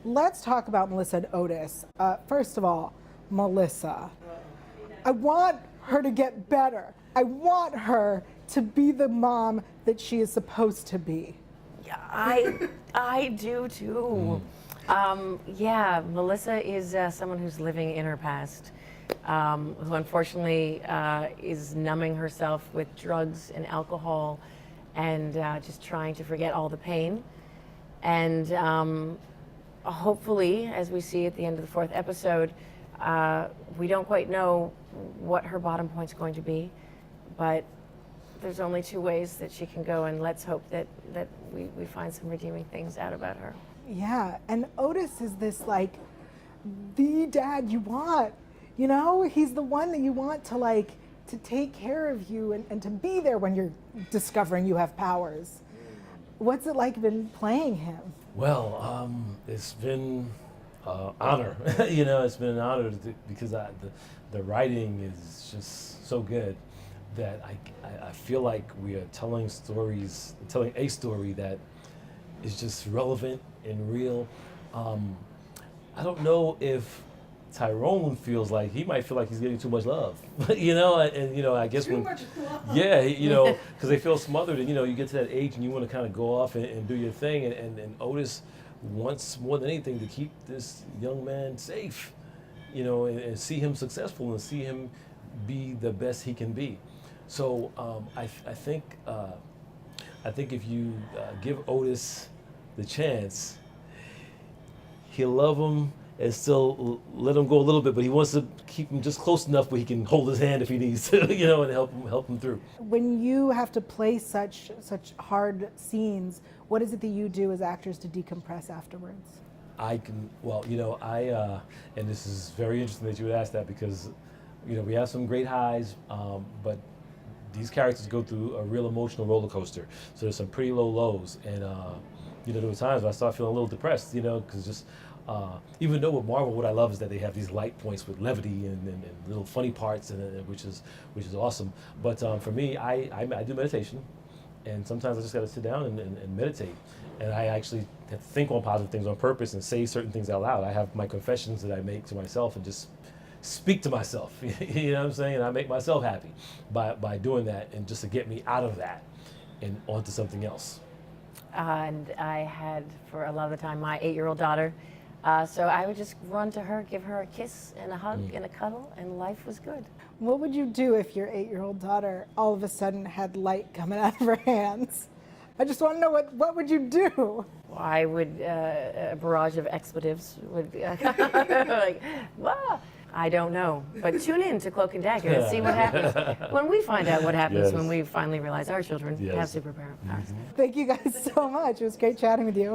Let's talk about Melissa and Otis. First of all, Melissa. I want her to get better. I want her to be the mom that she is supposed to be. Yeah, I do too. Yeah, Melissa is someone who's living in her past, who unfortunately is numbing herself with drugs and alcohol and just trying to forget all the pain. And hopefully, as we see at the end of the 4th episode, we don't quite know what her bottom point's going to be, but there's only 2 ways that she can go, and let's hope that we find some redeeming things out about her. Yeah, and Otis is this, like, the dad you want, you know? He's the one that you want to, like, to take care of you and to be there when you're discovering you have powers. What's it like been playing him? Well, it's been honor. You know, it's been an honor because the writing is just so good that I feel like we are telling a story that is just relevant and real. I don't know if Tyrone feels like he might feel like he's getting too much love, you know, and you know, I guess Too much love. yeah, you know, because they feel smothered, and you know, you get to that age and you want to kind of go off and do your thing, and Otis wants more than anything to keep this young man safe, you know, and see him successful and see him be the best he can be. So I think if you give Otis the chance, he'll love him and still let him go a little bit, but he wants to keep him just close enough where he can hold his hand if he needs to, you know, and help him through. When you have to play such hard scenes, what is it that you do as actors to decompress afterwards? Well, you know, and this is very interesting that you would ask that because, you know, we have some great highs, but these characters go through a real emotional roller coaster. So there's some pretty low lows, and you know, there were times when I started feeling a little depressed, you know, because just even though with Marvel, what I love is that they have these light points with levity and little funny parts, and which is awesome. But for me, I do meditation, and sometimes I just got to sit down and meditate, and I actually have to think on positive things on purpose and say certain things out loud. I have my confessions that I make to myself and just speak to myself, you know what I'm saying? And I make myself happy by doing that, and just to get me out of that and onto something else. And I had, for a lot of the time, my 8-year-old daughter. So I would just run to her, give her a kiss and a hug and a cuddle, and life was good. What would you do if your 8-year-old daughter all of a sudden had light coming out of her hands? I just want to know what would you do? I would, a barrage of expletives would, like, wah! I don't know, but tune in to Cloak and Dagger and see what happens when we find out what happens when we finally realize our children have superpowers. Thank you guys so much. It was great chatting with you.